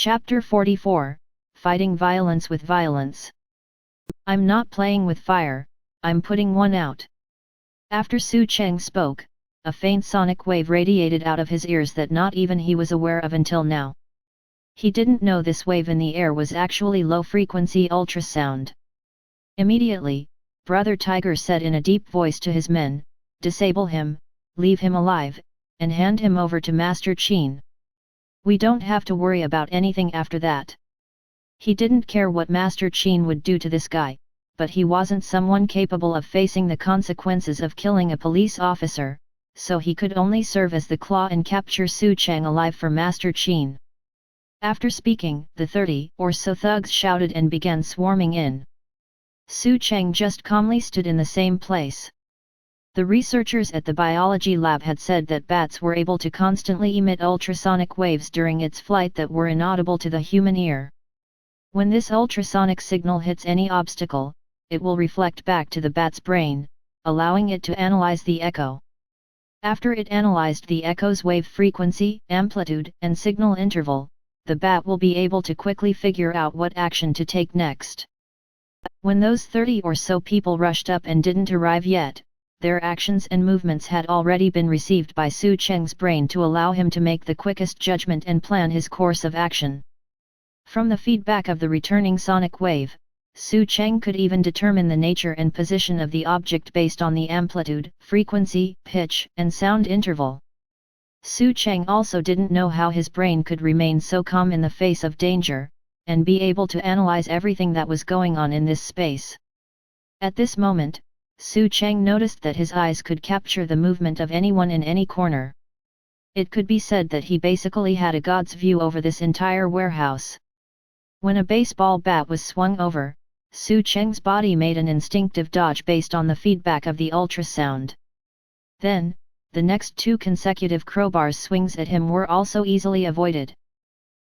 Chapter 44, Fighting Violence with Violence. I'm not playing with fire, I'm putting one out. After Su Cheng spoke, a faint sonic wave radiated out of his ears that not even he was aware of until now. He didn't know this wave in the air was actually low-frequency ultrasound. Immediately, Brother Tiger said in a deep voice to his men, "Disable him, leave him alive, and hand him over to Master Qin. We don't have to worry about anything after that." He didn't care what Master Qin would do to this guy, but he wasn't someone capable of facing the consequences of killing a police officer, so he could only serve as the claw and capture Su Cheng alive for Master Qin. After speaking, the 30 or so thugs shouted and began swarming in. Su Cheng just calmly stood in the same place. The researchers at the biology lab had said that bats were able to constantly emit ultrasonic waves during its flight that were inaudible to the human ear. When this ultrasonic signal hits any obstacle, it will reflect back to the bat's brain, allowing it to analyze the echo. After it analyzed the echo's wave frequency, amplitude, and signal interval, the bat will be able to quickly figure out what action to take next. When those 30 or so people rushed up and didn't arrive yet, their actions and movements had already been received by Su Cheng's brain to allow him to make the quickest judgment and plan his course of action. From the feedback of the returning sonic wave, Su Cheng could even determine the nature and position of the object based on the amplitude, frequency, pitch, and sound interval. Su Cheng also didn't know how his brain could remain so calm in the face of danger, and be able to analyze everything that was going on in this space. At this moment, Su Cheng noticed that his eyes could capture the movement of anyone in any corner. It could be said that he basically had a god's view over this entire warehouse. When a baseball bat was swung over, Su Cheng's body made an instinctive dodge based on the feedback of the ultrasound. Then, the next 2 consecutive crowbars swings at him were also easily avoided.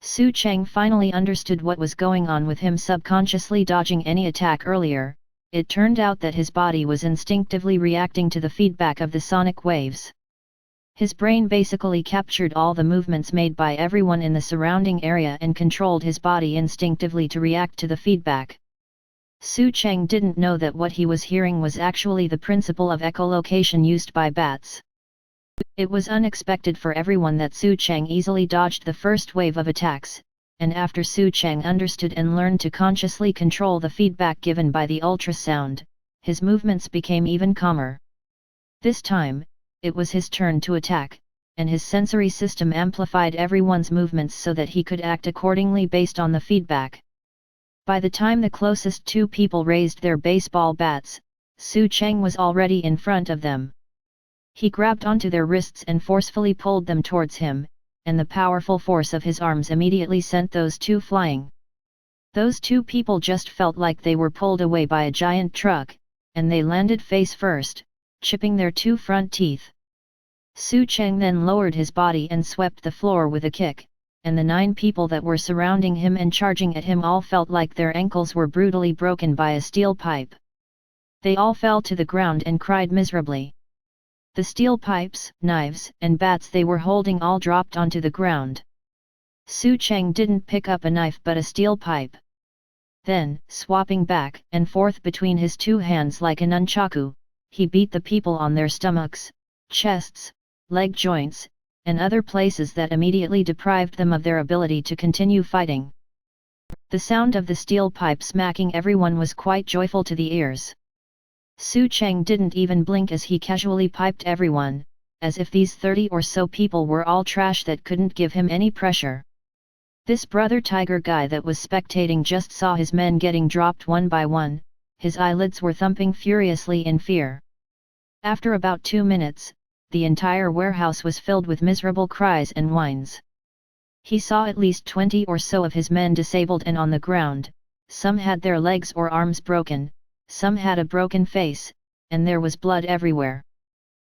Su Cheng finally understood what was going on with him subconsciously dodging any attack earlier. It turned out that his body was instinctively reacting to the feedback of the sonic waves. His brain basically captured all the movements made by everyone in the surrounding area and controlled his body instinctively to react to the feedback. Su Cheng didn't know that what he was hearing was actually the principle of echolocation used by bats. It was unexpected for everyone that Su Cheng easily dodged the first wave of attacks, and after Su Cheng understood and learned to consciously control the feedback given by the ultrasound, his movements became even calmer. This time, it was his turn to attack, and his sensory system amplified everyone's movements so that he could act accordingly based on the feedback. By the time the closest 2 people raised their baseball bats, Su Cheng was already in front of them. He grabbed onto their wrists and forcefully pulled them towards him, and the powerful force of his arms immediately sent those 2 flying. Those 2 people just felt like they were pulled away by a giant truck, and they landed face first, chipping their 2 front teeth. Su Cheng then lowered his body and swept the floor with a kick, and the 9 people that were surrounding him and charging at him all felt like their ankles were brutally broken by a steel pipe. They all fell to the ground and cried miserably. The steel pipes, knives, and bats they were holding all dropped onto the ground. Su Cheng didn't pick up a knife but a steel pipe. Then, swapping back and forth between his 2 hands like a nunchaku, he beat the people on their stomachs, chests, leg joints, and other places that immediately deprived them of their ability to continue fighting. The sound of the steel pipe smacking everyone was quite joyful to the ears. Su Cheng didn't even blink as he casually piped everyone, as if these 30 or so people were all trash that couldn't give him any pressure. This Brother Tiger guy that was spectating just saw his men getting dropped one by one, his eyelids were thumping furiously in fear. After about 2 minutes, the entire warehouse was filled with miserable cries and whines. He saw at least 20 or so of his men disabled and on the ground, some had their legs or arms broken, some had a broken face, and there was blood everywhere.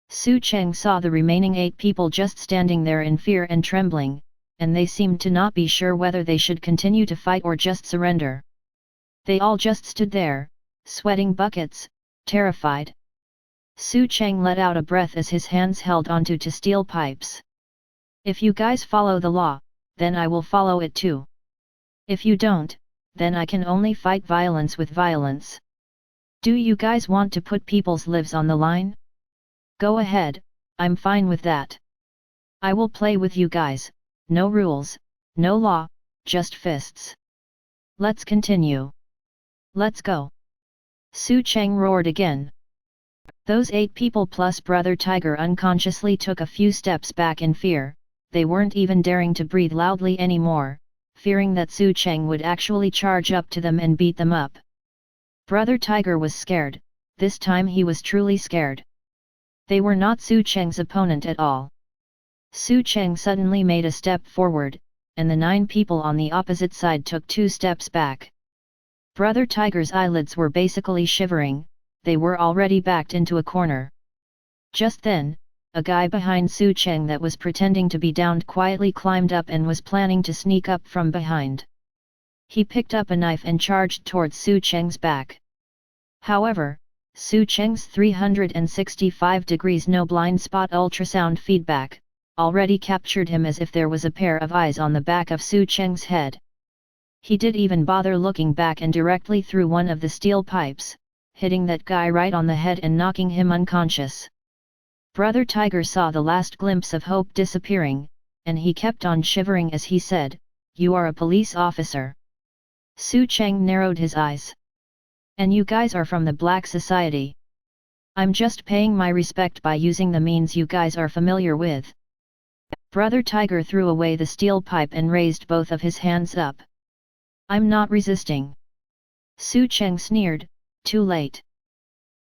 Su Cheng saw the remaining 8 people just standing there in fear and trembling, and they seemed to not be sure whether they should continue to fight or just surrender. They all just stood there, sweating buckets, terrified. Su Cheng let out a breath as his hands held onto 2 steel pipes. "If you guys follow the law, then I will follow it too," If you don't, then I can only fight violence with violence. Do you guys want to put people's lives on the line? Go ahead, I'm fine with that. I will play with you guys, no rules, no law, just fists. Let's continue. Let's go. Su Cheng roared again. Those 8 people plus Brother Tiger unconsciously took a few steps back in fear. They weren't even daring to breathe loudly anymore, fearing that Su Cheng would actually charge up to them and beat them up. Brother Tiger was scared, this time he was truly scared. They were not Su Cheng's opponent at all. Su Cheng suddenly made a step forward, and the 9 people on the opposite side took 2 steps back. Brother Tiger's eyelids were basically shivering, they were already backed into a corner. Just then, a guy behind Su Cheng that was pretending to be downed quietly climbed up and was planning to sneak up from behind. He picked up a knife and charged towards Su Cheng's back. However, Su Cheng's 365 degrees no blind spot ultrasound feedback already captured him as if there was a pair of eyes on the back of Su Cheng's head. He didn't even bother looking back and directly threw one of the steel pipes, hitting that guy right on the head and knocking him unconscious. Brother Tiger saw the last glimpse of hope disappearing, and he kept on shivering as he said, "You are a police officer." Su Cheng narrowed his eyes. "And you guys are from the Black Society. I'm just paying my respect by using the means you guys are familiar with." Brother Tiger threw away the steel pipe and raised both of his hands up. "I'm not resisting." Su Cheng sneered, "Too late."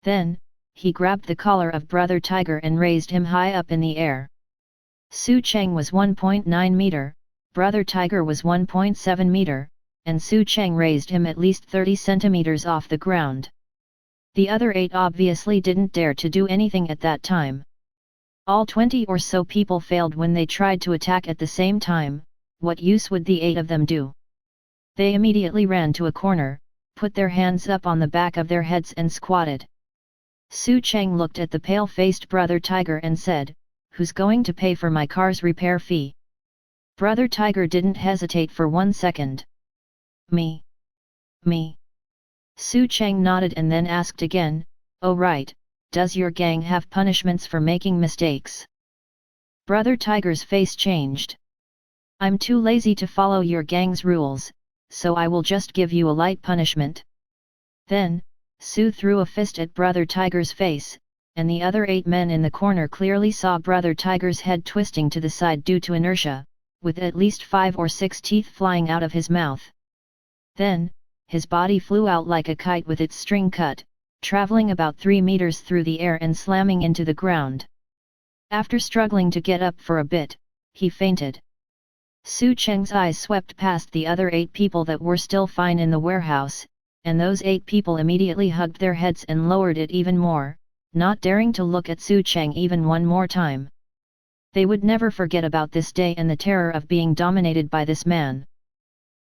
Then, he grabbed the collar of Brother Tiger and raised him high up in the air. Su Cheng was 1.9 meter, Brother Tiger was 1.7 meter, and Su Cheng raised him at least 30 centimeters off the ground. The other 8 obviously didn't dare to do anything at that time. All 20 or so people failed when they tried to attack at the same time. What use would the 8 of them do? They immediately ran to a corner, put their hands up on the back of their heads and squatted. Su Cheng looked at the pale-faced Brother Tiger and said, "Who's going to pay for my car's repair fee?" Brother Tiger didn't hesitate for 1 second. "Me. Me." Su Cheng nodded and then asked again, "Oh right, does your gang have punishments for making mistakes?" Brother Tiger's face changed. "I'm too lazy to follow your gang's rules, so I will just give you a light punishment." Then, Su threw a fist at Brother Tiger's face, and the other 8 men in the corner clearly saw Brother Tiger's head twisting to the side due to inertia, with at least 5 or 6 teeth flying out of his mouth. Then, his body flew out like a kite with its string cut, traveling about 3 meters through the air and slamming into the ground. After struggling to get up for a bit, he fainted. Su Cheng's eyes swept past the other 8 people that were still fine in the warehouse, and those 8 people immediately hugged their heads and lowered it even more, not daring to look at Su Cheng even one more time. They would never forget about this day and the terror of being dominated by this man.